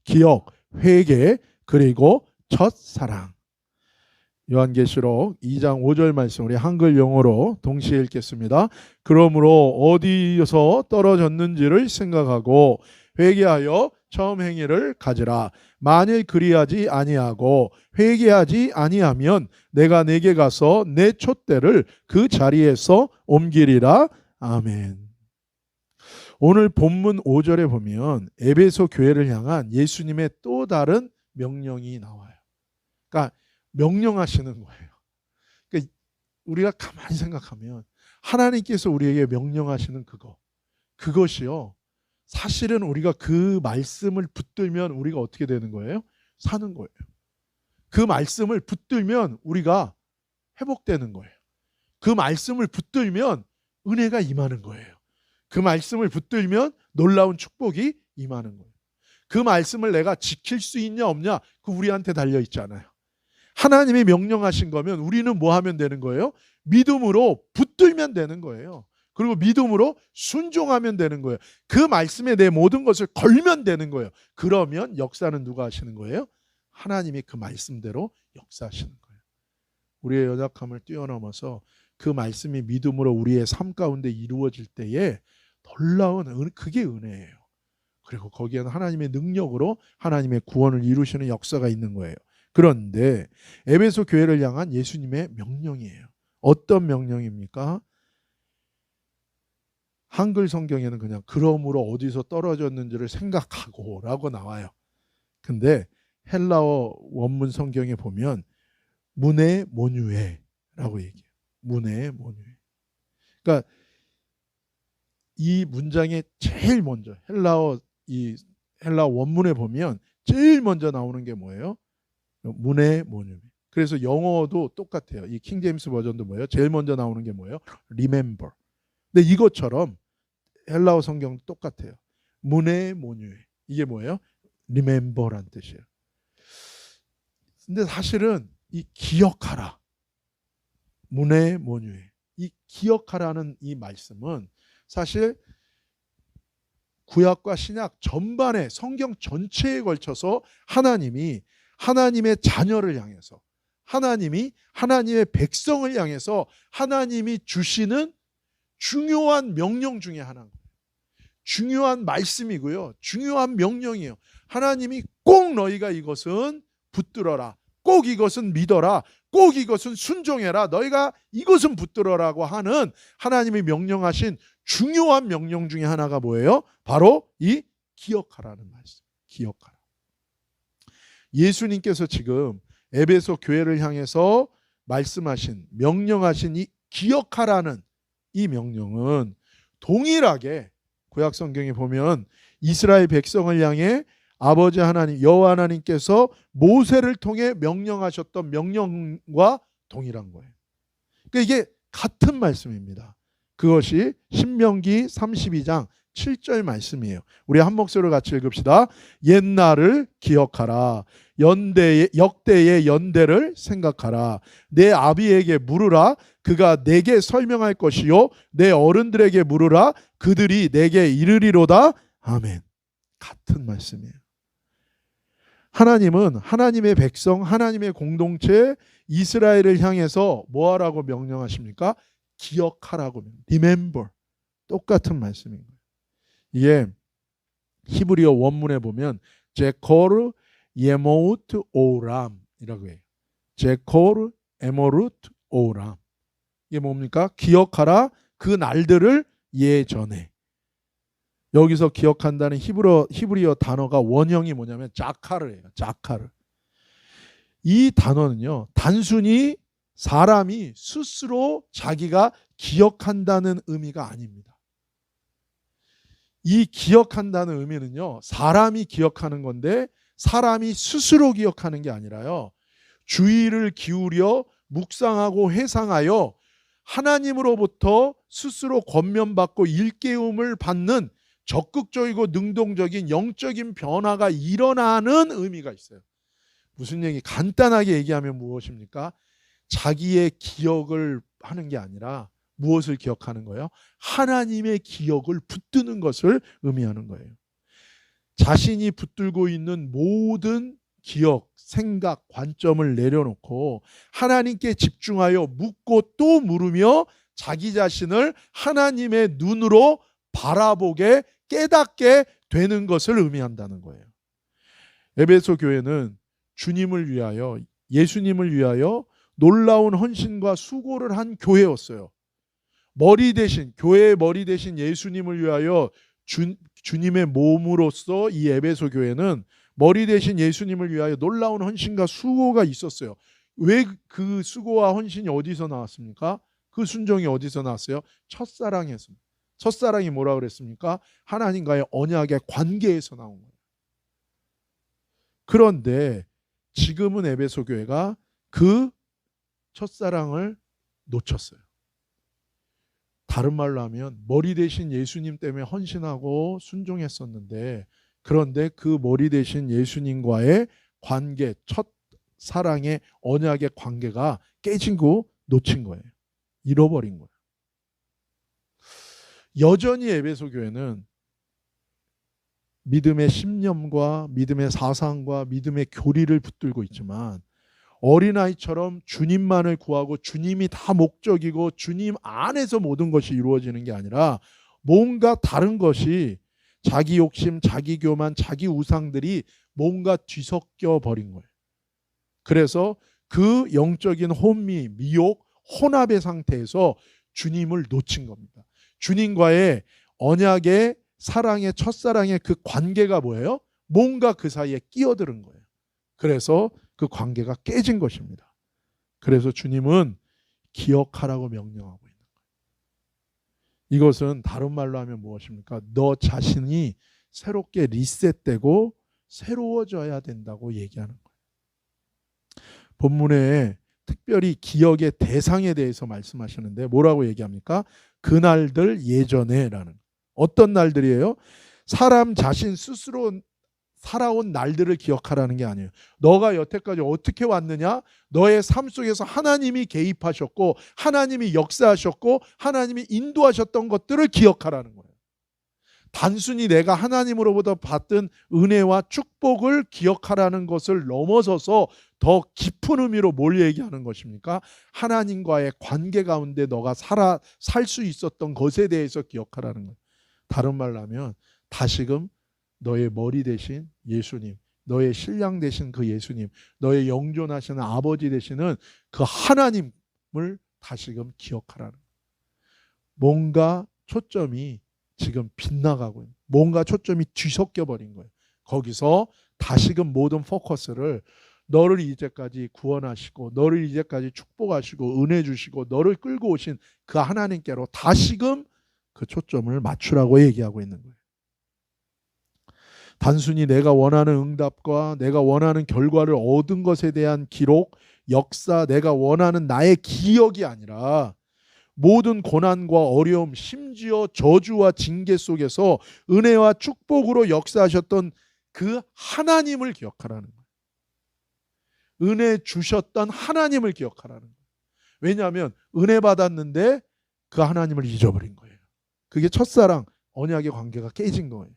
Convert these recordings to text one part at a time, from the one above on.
기억, 회개, 그리고 첫사랑. 요한계시록 2장 5절 말씀 우리 한글 영어로 동시에 읽겠습니다. 그러므로 어디서 떨어졌는지를 생각하고 회개하여 처음 행위를 가지라. 만일 그리하지 아니하고 회개하지 아니하면 내가 내게 가서 내 촛대를 그 자리에서 옮기리라. 아멘. 오늘 본문 5절에 보면 에베소 교회를 향한 예수님의 또 다른 명령이 나와요. 그러니까 명령하시는 거예요. 그러니까 우리가 가만히 생각하면 하나님께서 우리에게 명령하시는 그것이요. 사실은 우리가 그 말씀을 붙들면 우리가 어떻게 되는 거예요? 사는 거예요. 그 말씀을 붙들면 우리가 회복되는 거예요. 그 말씀을 붙들면 은혜가 임하는 거예요. 그 말씀을 붙들면 놀라운 축복이 임하는 거예요. 그 말씀을 내가 지킬 수 있냐 없냐 그 우리한테 달려 있잖아요. 하나님이 명령하신 거면 우리는 뭐 하면 되는 거예요? 믿음으로 붙들면 되는 거예요. 그리고 믿음으로 순종하면 되는 거예요. 그 말씀에 내 모든 것을 걸면 되는 거예요. 그러면 역사는 누가 하시는 거예요? 하나님이 그 말씀대로 역사하시는 거예요. 우리의 연약함을 뛰어넘어서 그 말씀이 믿음으로 우리의 삶 가운데 이루어질 때에 놀라운 그게 은혜예요. 그리고 거기에는 하나님의 능력으로 하나님의 구원을 이루시는 역사가 있는 거예요. 그런데 에베소 교회를 향한 예수님의 명령이에요. 어떤 명령입니까? 한글 성경에는 그냥 그러므로 어디서 떨어졌는지를 생각하고 라고 나와요. 근데 헬라어 원문 성경에 보면 문에 모뉴에 라고 얘기해요. 문에 모뉴에. 그러니까 이 문장에 제일 먼저 헬라어 원문에 보면 제일 먼저 나오는 게 뭐예요? 문에 모뉴에. 그래서 영어도 똑같아요. 이 킹제임스 버전도 뭐예요? 제일 먼저 나오는 게 뭐예요? remember. 근데 이것처럼 헬라어 성경 똑같아요. 문에 모뉴에. 이게 뭐예요? remember란 뜻이에요. 근데 사실은 이 기억하라. 문에 모뉴에. 이 기억하라는 이 말씀은 사실 구약과 신약 전반에 성경 전체에 걸쳐서 하나님이 하나님의 자녀를 향해서 하나님이 하나님의 백성을 향해서 하나님이 주시는 중요한 명령 중에 하나인 거예요. 중요한 말씀이고요. 중요한 명령이에요. 하나님이 꼭 너희가 이것은 붙들어라. 꼭 이것은 믿어라. 꼭 이것은 순종해라. 너희가 이것은 붙들어라고 하는 하나님이 명령하신 중요한 명령 중에 하나가 뭐예요? 바로 이 기억하라는 말씀. 기억하라. 예수님께서 지금 에베소 교회를 향해서 말씀하신 명령하신 이 기억하라는 이 명령은 동일하게 구약 성경에 보면 이스라엘 백성을 향해 아버지 하나님 여호와 하나님께서 모세를 통해 명령하셨던 명령과 동일한 거예요. 그러니까 이게 같은 말씀입니다. 그것이 신명기 32장 7절 말씀이에요. 우리 한 목소리로 같이 읽읍시다. 옛날을 기억하라. 역대의 연대를 생각하라. 내 아비에게 물으라. 그가 내게 설명할 것이요. 내 어른들에게 물으라. 그들이 내게 이르리로다. 아멘. 같은 말씀이에요. 하나님은 하나님의 백성, 하나님의 공동체 이스라엘을 향해서 뭐하라고 명령하십니까? 기억하라고. remember. 똑같은 말씀인 거예요. 이게 히브리어 원문에 보면 제코르 예모우트 오람이라고 해요. 제코르 에모루트 오람. 이게 뭡니까? 기억하라 그 날들을 예전에. 여기서 기억한다는 히브리어 단어가 원형이 뭐냐면 자카르예요. 자카르. 이 단어는요. 단순히 사람이 스스로 자기가 기억한다는 의미가 아닙니다. 이 기억한다는 의미는요. 사람이 기억하는 건데 사람이 스스로 기억하는 게 아니라요. 주의를 기울여 묵상하고 회상하여 하나님으로부터 스스로 권면받고 일깨움을 받는 적극적이고 능동적인 영적인 변화가 일어나는 의미가 있어요. 무슨 얘기? 간단하게 얘기하면 무엇입니까? 자기의 기억을 하는 게 아니라 무엇을 기억하는 거예요? 하나님의 기억을 붙드는 것을 의미하는 거예요. 자신이 붙들고 있는 모든 기억, 생각, 관점을 내려놓고 하나님께 집중하여 묻고 또 물으며 자기 자신을 하나님의 눈으로 바라보게 깨닫게 되는 것을 의미한다는 거예요. 에베소 교회는 주님을 위하여, 예수님을 위하여 놀라운 헌신과 수고를 한 교회였어요. 머리 대신, 교회의 머리 대신 예수님을 위하여 주님의 몸으로서 이 에베소 교회는 머리 대신 예수님을 위하여 놀라운 헌신과 수고가 있었어요. 왜 그 수고와 헌신이 어디서 나왔습니까? 그 순종이 어디서 나왔어요? 첫사랑에서. 첫사랑이 뭐라 그랬습니까? 하나님과의 언약의 관계에서 나온 거예요. 그런데 지금은 에베소 교회가 그 첫사랑을 놓쳤어요. 다른 말로 하면 머리 대신 예수님 때문에 헌신하고 순종했었는데, 그런데 그 머리 대신 예수님과의 관계, 첫사랑의 언약의 관계가 깨진 거 놓친 거예요. 잃어버린 거예요. 여전히 에베소 교회는 믿음의 신념과 믿음의 사상과 믿음의 교리를 붙들고 있지만, 어린아이처럼 주님만을 구하고 주님이 다 목적이고 주님 안에서 모든 것이 이루어지는 게 아니라 뭔가 다른 것이, 자기 욕심, 자기 교만, 자기 우상들이 뭔가 뒤섞여 버린 거예요. 그래서 그 영적인 혼미, 미혹, 혼합의 상태에서 주님을 놓친 겁니다. 주님과의 언약의 사랑의 첫사랑의 그 관계가 뭐예요? 뭔가 그 사이에 끼어드는 거예요. 그래서 그 관계가 깨진 것입니다. 그래서 주님은 기억하라고 명령하고 있는 거예요. 이것은 다른 말로 하면 무엇입니까? 너 자신이 새롭게 리셋되고 새로워져야 된다고 얘기하는 거예요. 본문에 특별히 기억의 대상에 대해서 말씀하시는데 뭐라고 얘기합니까? 그날들 예전에라는. 어떤 날들이에요? 사람 자신 스스로 살아온 날들을 기억하라는 게 아니에요. 너가 여태까지 어떻게 왔느냐? 너의 삶 속에서 하나님이 개입하셨고 하나님이 역사하셨고 하나님이 인도하셨던 것들을 기억하라는 거예요. 단순히 내가 하나님으로부터 받은 은혜와 축복을 기억하라는 것을 넘어서서 더 깊은 의미로 뭘 얘기하는 것입니까? 하나님과의 관계 가운데 너가 살 수 있었던 것에 대해서 기억하라는 거예요. 다른 말로 하면 다시금 너의 머리 대신 예수님, 너의 신랑 대신 그 예수님, 너의 영존하시는 아버지 되시는 그 하나님을 다시금 기억하라는 거예요. 뭔가 초점이 지금 빗나가고 있는, 뭔가 초점이 뒤섞여 버린 거예요. 거기서 다시금 모든 포커스를 너를 이제까지 구원하시고 너를 이제까지 축복하시고 은혜 주시고 너를 끌고 오신 그 하나님께로 다시금 그 초점을 맞추라고 얘기하고 있는 거예요. 단순히 내가 원하는 응답과 내가 원하는 결과를 얻은 것에 대한 기록, 역사, 내가 원하는 나의 기억이 아니라 모든 고난과 어려움, 심지어 저주와 징계 속에서 은혜와 축복으로 역사하셨던 그 하나님을 기억하라는 거예요. 은혜 주셨던 하나님을 기억하라는 거예요. 왜냐하면 은혜 받았는데 그 하나님을 잊어버린 거예요. 그게 첫사랑, 언약의 관계가 깨진 거예요.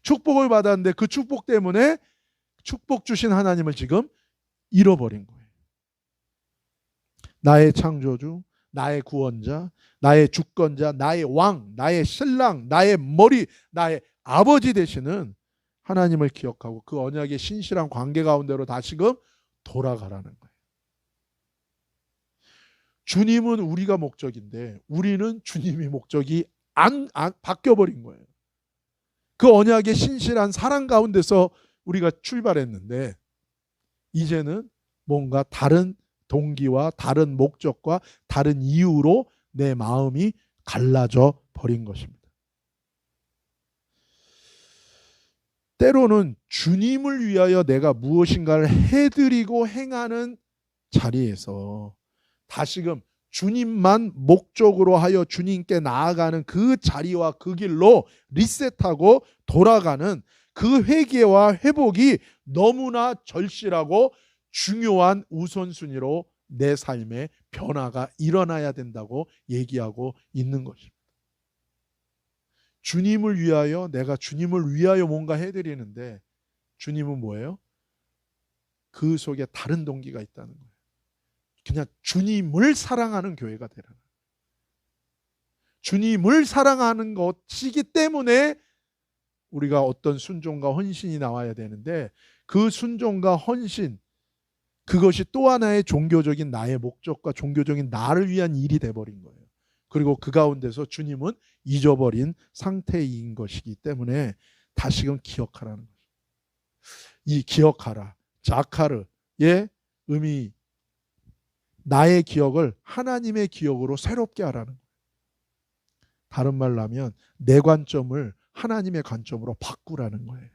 축복을 받았는데 그 축복 때문에 축복 주신 하나님을 지금 잃어버린 거예요. 나의 창조주, 나의 구원자, 나의 주권자, 나의 왕, 나의 신랑, 나의 머리, 나의 아버지 되시는 하나님을 기억하고 그 언약의 신실한 관계 가운데로 다시금 돌아가라는 거예요. 주님은 우리가 목적인데 우리는 주님이 목적이 안 바뀌어버린 거예요. 그 언약의 신실한 사랑 가운데서 우리가 출발했는데 이제는 뭔가 다른 동기와 다른 목적과 다른 이유로 내 마음이 갈라져 버린 것입니다. 때로는 주님을 위하여 내가 무엇인가를 해드리고 행하는 자리에서 다시금 주님만 목적으로 하여 주님께 나아가는 그 자리와 그 길로 리셋하고 돌아가는 그 회개와 회복이 너무나 절실하고 중요한 우선순위로 내 삶의 변화가 일어나야 된다고 얘기하고 있는 것입니다. 주님을 위하여, 내가 주님을 위하여 뭔가 해드리는데 주님은 뭐예요? 그 속에 다른 동기가 있다는 거예요. 그냥 주님을 사랑하는 교회가 되라는 거예요. 주님을 사랑하는 것이기 때문에 우리가 어떤 순종과 헌신이 나와야 되는데, 그 순종과 헌신, 그것이 또 하나의 종교적인 나의 목적과 종교적인 나를 위한 일이 돼버린 거예요. 그리고 그 가운데서 주님은 잊어버린 상태인 것이기 때문에 다시금 기억하라는 거죠. 이 기억하라, 자카르의 의미, 나의 기억을 하나님의 기억으로 새롭게 하라는 거예요. 다른 말로 하면 내 관점을 하나님의 관점으로 바꾸라는 거예요.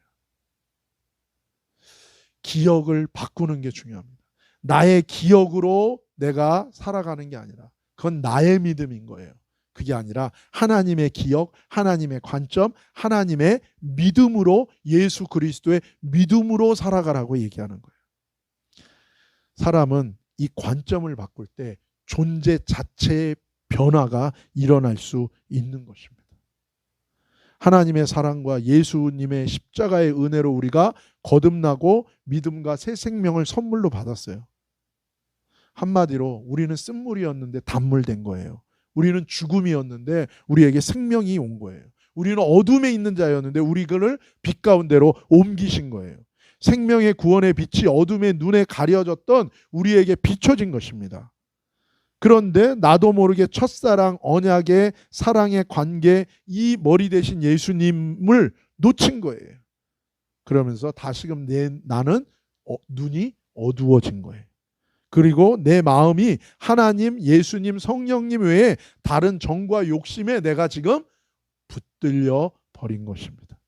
기억을 바꾸는 게 중요합니다. 나의 기억으로 내가 살아가는 게 아니라 그건 나의 믿음인 거예요. 그게 아니라 하나님의 기억, 하나님의 관점, 하나님의 믿음으로, 예수 그리스도의 믿음으로 살아가라고 얘기하는 거예요. 사람은 이 관점을 바꿀 때 존재 자체의 변화가 일어날 수 있는 것입니다. 하나님의 사랑과 예수님의 십자가의 은혜로 우리가 거듭나고 믿음과 새 생명을 선물로 받았어요. 한마디로 우리는 쓴물이었는데 단물된 거예요. 우리는 죽음이었는데 우리에게 생명이 온 거예요. 우리는 어둠에 있는 자였는데 우리를 빛 가운데로 옮기신 거예요. 생명의 구원의 빛이 어둠의 눈에 가려졌던 우리에게 비춰진 것입니다. 그런데 나도 모르게 첫사랑, 언약의 사랑의 관계, 이 머리 대신 예수님을 놓친 거예요. 그러면서 다시금 나는 눈이 어두워진 거예요. 그리고 내 마음이 하나님, 예수님, 성령님 외에 다른 정과 욕심에 내가 지금 붙들려 버린 것입니다.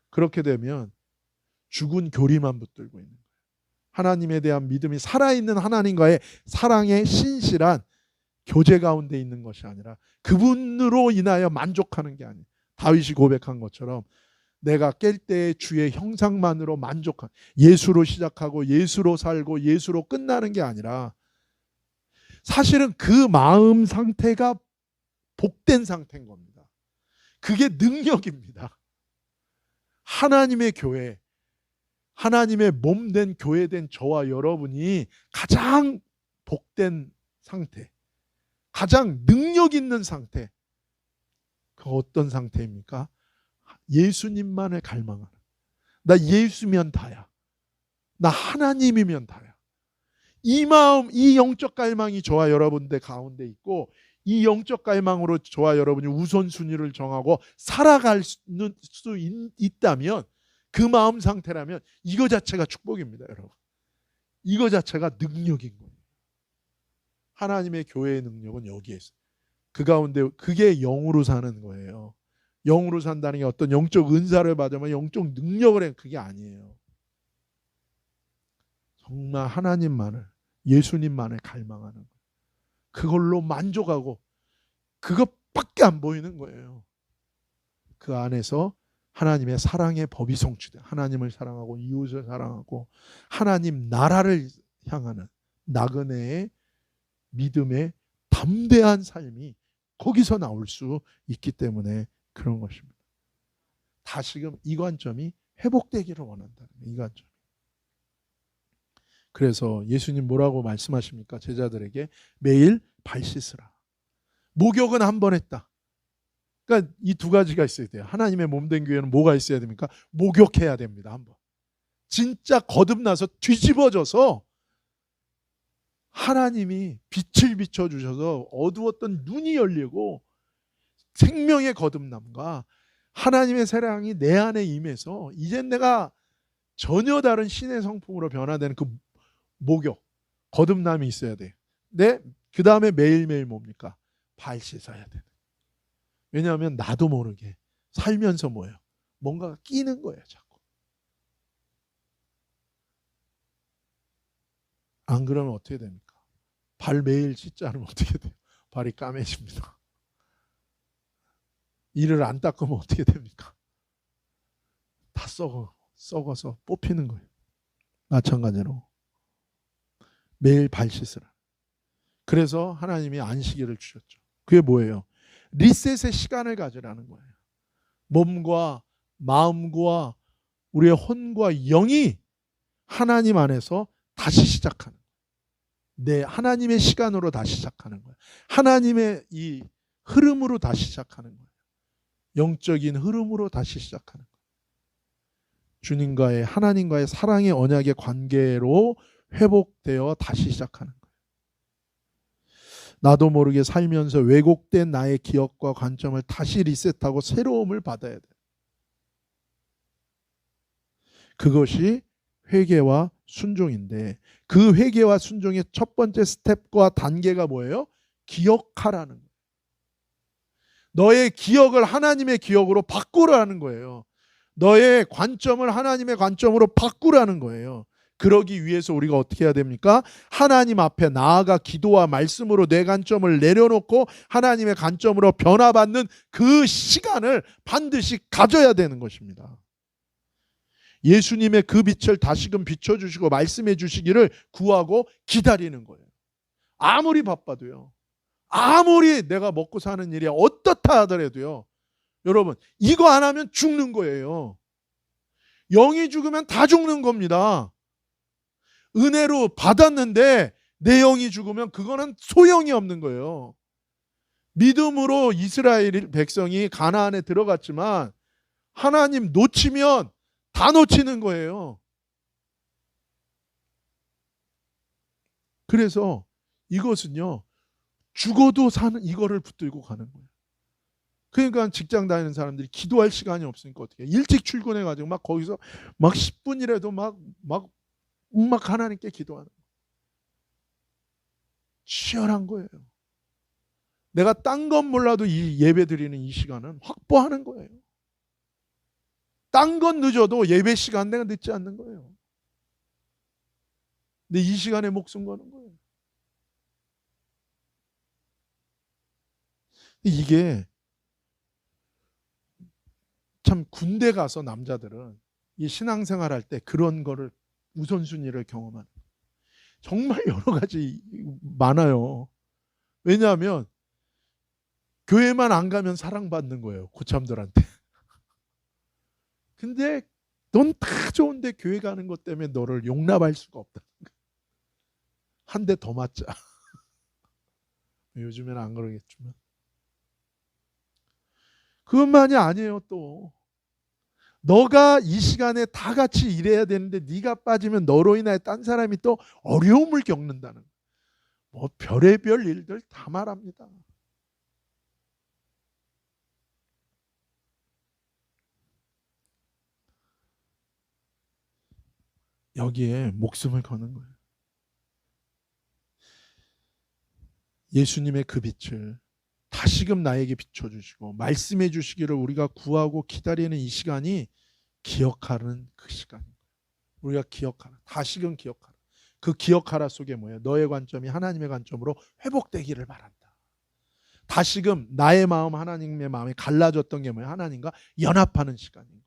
그렇게 되면 죽은 교리만 붙들고 있는 거예요. 하나님에 대한 믿음이 살아있는 하나님과의 사랑의 신실한 교제 가운데 있는 것이 아니라 그분으로 인하여 만족하는 게 아니에요. 다윗이 고백한 것처럼 내가 깰 때의 주의 형상만으로 만족한, 예수로 시작하고 예수로 살고 예수로 끝나는 게 아니라 사실은 그 마음 상태가 복된 상태인 겁니다. 그게 능력입니다. 하나님의 교회, 하나님의 몸된 교회된 저와 여러분이 가장 복된 상태, 가장 능력 있는 상태, 그 어떤 상태입니까? 예수님만을 갈망하는, 나 예수면 다야, 나 하나님이면 다야, 이 마음, 이 영적 갈망이 저와 여러분들 가운데 있고, 이 영적 갈망으로 저와 여러분이 우선순위를 정하고 살아갈 수 있다면, 그 마음 상태라면 이거 자체가 축복입니다. 여러분, 이거 자체가 능력인 거예요. 하나님의 교회의 능력은 여기에 있어요. 그 가운데 그게 영으로 사는 거예요. 영으로 산다는 게 어떤 영적 은사를 받으면 영적 능력을 해, 그게 아니에요. 정말 하나님만을, 예수님만을 갈망하는 거예요. 그걸로 만족하고 그것밖에 안 보이는 거예요. 그 안에서 하나님의 사랑의 법이 성취돼, 하나님을 사랑하고 이웃을 사랑하고 하나님 나라를 향하는 나그네의 믿음의 담대한 삶이 거기서 나올 수 있기 때문에 그런 것입니다. 다시금 이 관점이 회복되기를 원한다는 이 관점. 그래서 예수님 뭐라고 말씀하십니까? 제자들에게 매일 발 씻으라. 목욕은 한 번 했다. 그러니까 이 두 가지가 있어야 돼요. 하나님의 몸된 교회는 뭐가 있어야 됩니까? 목욕해야 됩니다. 한 번. 진짜 거듭나서 뒤집어져서 하나님이 빛을 비춰주셔서 어두웠던 눈이 열리고 생명의 거듭남과 하나님의 사랑이 내 안에 임해서 이젠 내가 전혀 다른 신의 성품으로 변화되는 그 목욕, 거듭남이 있어야 돼요. 근데 그 다음에 매일매일 뭡니까? 발 씻어야 돼요. 왜냐하면 나도 모르게 살면서 뭐예요? 뭔가가 끼는 거예요, 자꾸. 안 그러면 어떻게 됩니까? 발 매일 씻지 않으면 어떻게 돼요? 발이 까매집니다. 이를 안 닦으면 어떻게 됩니까? 다 썩어서 뽑히는 거예요. 마찬가지로 매일 발 씻으라. 그래서 하나님이 안식일을 주셨죠. 그게 뭐예요? 리셋의 시간을 가지라는 거예요. 몸과 마음과 우리의 혼과 영이 하나님 안에서 다시 시작하는 거예요. 네, 하나님의 시간으로 다시 시작하는 거예요. 하나님의 이 흐름으로 다시 시작하는 거예요. 영적인 흐름으로 다시 시작하는 거예요. 주님과의, 하나님과의 사랑의 언약의 관계로 회복되어 다시 시작하는 거예요. 나도 모르게 살면서 왜곡된 나의 기억과 관점을 다시 리셋하고 새로움을 받아야 돼요. 그것이 회개와 순종인데, 그 회개와 순종의 첫 번째 스텝과 단계가 뭐예요? 기억하라는 거예요. 너의 기억을 하나님의 기억으로 바꾸라는 거예요. 너의 관점을 하나님의 관점으로 바꾸라는 거예요. 그러기 위해서 우리가 어떻게 해야 됩니까? 하나님 앞에 나아가 기도와 말씀으로 내 관점을 내려놓고 하나님의 관점으로 변화받는 그 시간을 반드시 가져야 되는 것입니다. 예수님의 그 빛을 다시금 비춰주시고 말씀해 주시기를 구하고 기다리는 거예요. 아무리 바빠도요. 아무리 내가 먹고 사는 일이 어떻다 하더라도요. 여러분, 이거 안 하면 죽는 거예요. 영이 죽으면 다 죽는 겁니다. 은혜로 받았는데 내 영이 죽으면 그거는 소용이 없는 거예요. 믿음으로 이스라엘 백성이 가나안에 들어갔지만 하나님 놓치면 다 놓치는 거예요. 그래서 이것은요, 죽어도 사는 이거를 붙들고 가는 거예요. 그러니까 직장 다니는 사람들이 기도할 시간이 없으니까 어떻게 해? 일찍 출근해가지고 막 거기서 막 10분이라도 막 하나님께 기도하는 거예요. 치열한 거예요. 내가 딴 건 몰라도 이 예배 드리는 이 시간은 확보하는 거예요. 딴 건 늦어도 예배 시간 내가 늦지 않는 거예요. 근데 이 시간에 목숨 거는 거예요. 이게 참 군대 가서 남자들은 이 신앙생활 할 때 그런 거를 우선순위를 경험하는 거예요. 정말 여러 가지 많아요. 왜냐하면 교회만 안 가면 사랑받는 거예요. 고참들한테. 근데 넌 다 좋은데 교회 가는 것 때문에 너를 용납할 수가 없다는 거예요. 한 대 더 맞자. 요즘에는 안 그러겠지만. 그것만이 아니에요. 또 너가 이 시간에 다 같이 일해야 되는데 네가 빠지면 너로 인하여 딴 사람이 또 어려움을 겪는다는 거예요. 뭐 별의별 일들 다 말합니다. 여기에 목숨을 거는 거예요. 예수님의 그 빛을 다시금 나에게 비춰주시고 말씀해 주시기를 우리가 구하고 기다리는 이 시간이 기억하는 그 시간입니다. 우리가 기억하라, 다시금 기억하라. 그 기억하라 속에 뭐예요? 너의 관점이 하나님의 관점으로 회복되기를 바란다. 다시금 나의 마음 하나님의 마음이 갈라졌던 게 뭐예요? 하나님과 연합하는 시간이에요.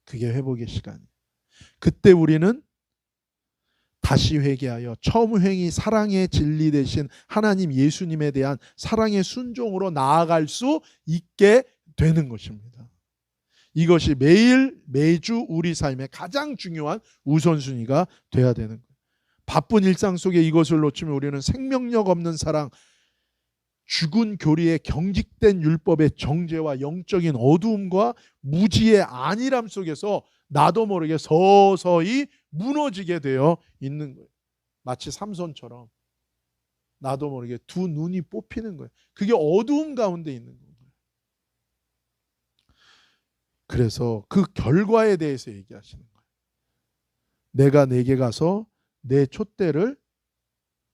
그게 회복의 시간이에요. 그때 우리는 다시 회개하여 처음 행위 사랑의 진리 되신 하나님 예수님에 대한 사랑의 순종으로 나아갈 수 있게 되는 것입니다. 이것이 매주 우리 삶의 가장 중요한 우선순위가 돼야 되는 거예요. 바쁜 일상 속에 이것을 놓치면 우리는 생명력 없는 사랑, 죽은 교리의 경직된 율법의 정죄와 영적인 어두움과 무지의 안일함 속에서 나도 모르게 서서히 무너지게 되어 있는 거예요. 마치 삼손처럼 나도 모르게 두 눈이 뽑히는 거예요. 그게 어두움 가운데 있는 거예요. 그래서 그 결과에 대해서 얘기하시는 거예요. 내가 내게 가서 내 촛대를,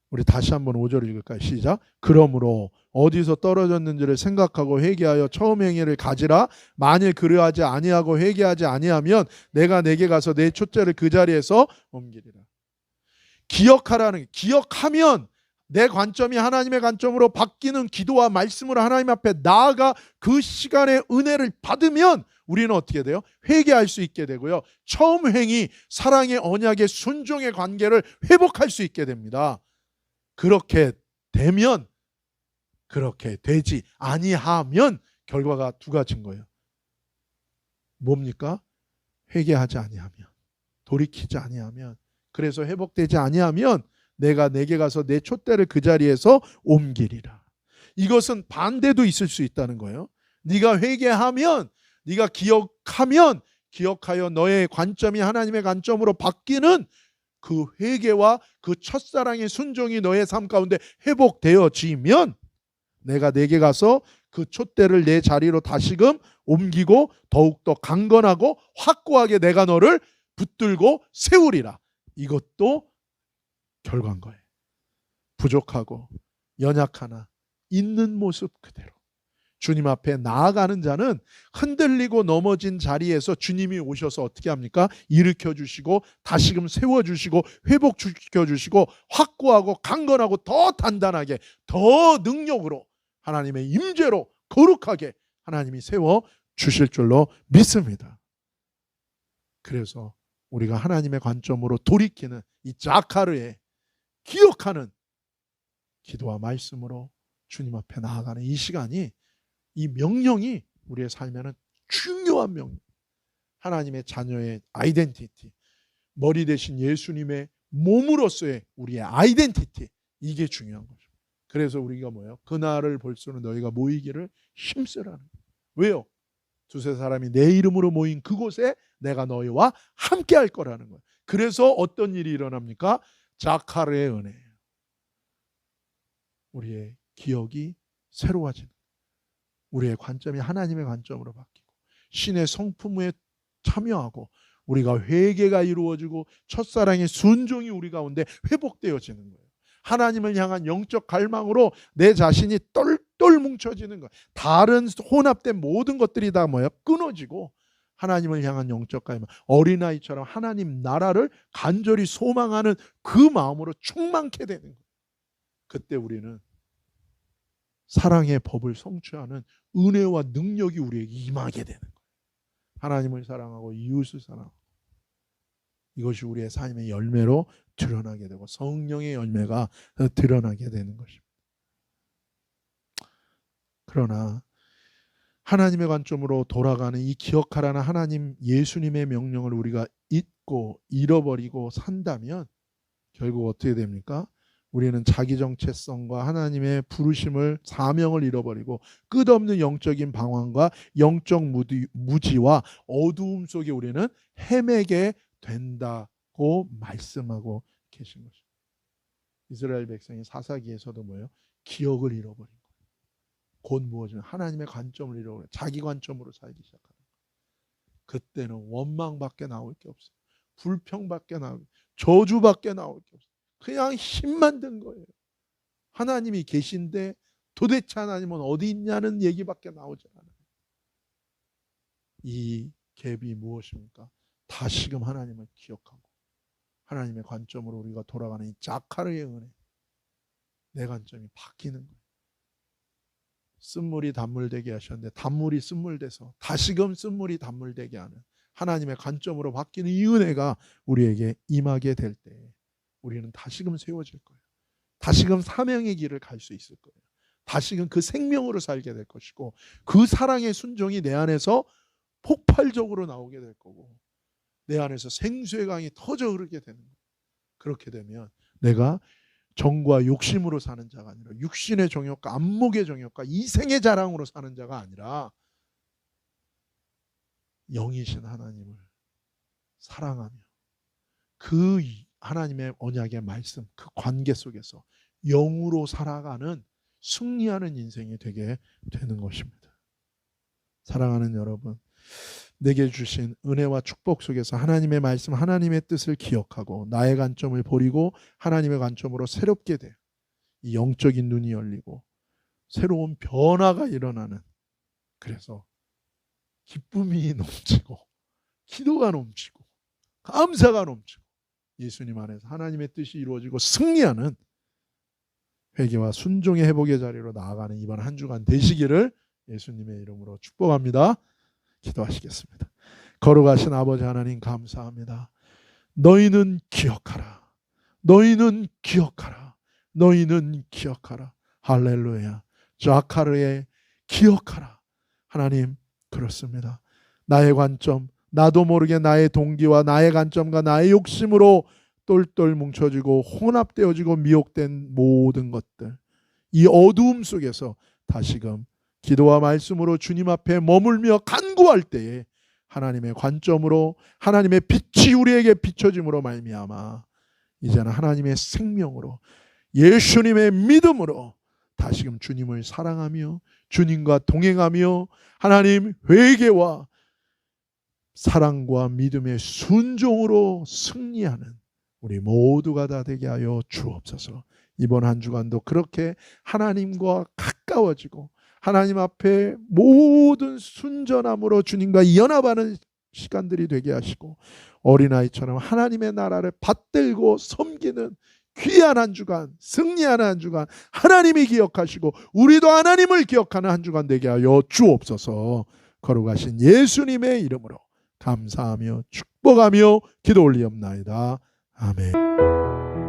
우리 다시 한번 5절 읽을까요? 시작. 그러므로 어디서 떨어졌는지를 생각하고 회개하여 처음 행위를 가지라. 만일 그러하지 아니하고 회개하지 아니하면 내가 내게 가서 내 촛대를 그 자리에서 옮기리라. 기억하라는, 기억하면 내 관점이 하나님의 관점으로 바뀌는 기도와 말씀으로 하나님 앞에 나아가 그 시간의 은혜를 받으면 우리는 어떻게 돼요? 회개할 수 있게 되고요. 처음 행위 사랑의 언약의 순종의 관계를 회복할 수 있게 됩니다. 그렇게 되면, 그렇게 되지 아니하면 결과가 두 가지인 거예요. 뭡니까? 회개하지 아니하면, 돌이키지 아니하면, 그래서 회복되지 아니하면 내가 내게 가서 내 촛대를 그 자리에서 옮기리라. 이것은 반대도 있을 수 있다는 거예요. 네가 회개하면, 네가 기억하면, 기억하여 너의 관점이 하나님의 관점으로 바뀌는 그 회개와 그 첫사랑의 순종이 너의 삶 가운데 회복되어지면 내가 내게 가서 그 촛대를 내 자리로 다시금 옮기고 더욱더 강건하고 확고하게 내가 너를 붙들고 세우리라. 이것도 결과인 거예요. 부족하고 연약하나 있는 모습 그대로 주님 앞에 나아가는 자는 흔들리고 넘어진 자리에서 주님이 오셔서 어떻게 합니까? 일으켜 주시고 다시금 세워주시고 회복시켜 주시고 확고하고 강건하고 더 단단하게 더 능력으로 하나님의 임재로 거룩하게 하나님이 세워 주실 줄로 믿습니다. 그래서 우리가 하나님의 관점으로 돌이키는 이 자카르에 기억하는 기도와 말씀으로 주님 앞에 나아가는 이 시간이, 이 명령이 우리의 삶에는 중요한 명령. 하나님의 자녀의 아이덴티티, 머리 대신 예수님의 몸으로서의 우리의 아이덴티티, 이게 중요한 거죠. 그래서 우리가 뭐예요? 그날을 볼 수는 너희가 모이기를 힘쓰라는 거예요. 왜요? 두세 사람이 내 이름으로 모인 그곳에 내가 너희와 함께 할 거라는 거예요. 그래서 어떤 일이 일어납니까? 자카르의 은혜예요. 우리의 기억이 새로워지는, 우리의 관점이 하나님의 관점으로 바뀌고 신의 성품에 참여하고 우리가 회개가 이루어지고 첫사랑의 순종이 우리 가운데 회복되어지는 거예요. 하나님을 향한 영적 갈망으로 내 자신이 똘똘 뭉쳐지는 거예요. 다른 혼합된 모든 것들이 다 뭐예요? 끊어지고 하나님을 향한 영적 갈망, 어린아이처럼 하나님 나라를 간절히 소망하는 그 마음으로 충만케 되는 거예요. 그때 우리는 사랑의 법을 성취하는 은혜와 능력이 우리에게 임하게 되는 거예요. 하나님을 사랑하고 이웃을 사랑하고 이것이 우리의 삶의 열매로 드러나게 되고 성령의 열매가 드러나게 되는 것입니다. 그러나 하나님의 관점으로 돌아가는 이 기억하라는 하나님 예수님의 명령을 우리가 잊고 잃어버리고 산다면 결국 어떻게 됩니까? 우리는 자기 정체성과 하나님의 부르심을, 사명을 잃어버리고 끝없는 영적인 방황과 영적 무지와 어두움 속에 우리는 헤매게 된다고 말씀하고 계신 것입니다. 이스라엘 백성이 사사기에서도 뭐예요? 기억을 잃어버린 거예요. 곧 무엇이냐? 하나님의 관점을 잃어버려 자기 관점으로 살기 시작하는 거예요. 그때는 원망밖에 나올 게 없어요. 불평밖에 나올 게, 저주밖에 나올 게 없어요. 그냥 힘만 든 거예요. 하나님이 계신데 도대체 하나님은 어디 있냐는 얘기밖에 나오지 않아요. 이 갭이 무엇입니까? 다시금 하나님을 기억하고 하나님의 관점으로 우리가 돌아가는 이 자카르의 은혜, 내 관점이 바뀌는 거예요. 쓴물이 단물되게 하셨는데 단물이 쓴물돼서 다시금 쓴물이 단물되게 하는 하나님의 관점으로 바뀌는 이 은혜가 우리에게 임하게 될 때 우리는 다시금 세워질 거예요. 다시금 사명의 길을 갈 수 있을 거예요. 다시금 그 생명으로 살게 될 것이고 그 사랑의 순종이 내 안에서 폭발적으로 나오게 될 거고 내 안에서 생수의 강이 터져 흐르게 되는 거예요. 그렇게 되면 내가 정과 욕심으로 사는 자가 아니라 육신의 정욕과 안목의 정욕과 이생의 자랑으로 사는 자가 아니라 영이신 하나님을 사랑하며 그 하나님의 언약의 말씀, 그 관계 속에서 영으로 살아가는 승리하는 인생이 되게 되는 것입니다. 사랑하는 여러분, 내게 주신 은혜와 축복 속에서 하나님의 말씀, 하나님의 뜻을 기억하고 나의 관점을 버리고 하나님의 관점으로 새롭게 돼 이 영적인 눈이 열리고 새로운 변화가 일어나는, 그래서 기쁨이 넘치고 기도가 넘치고 감사가 넘치고 예수님 안에서 하나님의 뜻이 이루어지고 승리하는 회개와 순종의 회복의 자리로 나아가는 이번 한 주간 되시기를 예수님의 이름으로 축복합니다. 기도하시겠습니다. 거룩하신 아버지 하나님 감사합니다. 너희는 기억하라. 너희는 기억하라. 너희는 기억하라. 할렐루야. 자카르의 기억하라. 하나님, 그렇습니다. 나의 관점, 나도 모르게 나의 동기와 나의 관점과 나의 욕심으로 똘똘 뭉쳐지고 혼합되어지고 미혹된 모든 것들, 이 어두움 속에서 다시금 기도와 말씀으로 주님 앞에 머물며 간구할 때에 하나님의 관점으로 하나님의 빛이 우리에게 비춰짐으로 말미암아 이제는 하나님의 생명으로 예수님의 믿음으로 다시금 주님을 사랑하며 주님과 동행하며 하나님 회개와 사랑과 믿음의 순종으로 승리하는 우리 모두가 다 되게 하여 주옵소서. 이번 한 주간도 그렇게 하나님과 가까워지고 하나님 앞에 모든 순전함으로 주님과 연합하는 시간들이 되게 하시고 어린아이처럼 하나님의 나라를 받들고 섬기는 귀한 한 주간, 승리하는 한 주간, 하나님이 기억하시고 우리도 하나님을 기억하는 한 주간 되게 하여 주옵소서. 거룩하신 예수님의 이름으로 감사하며 축복하며 기도 올리옵나이다. 아멘.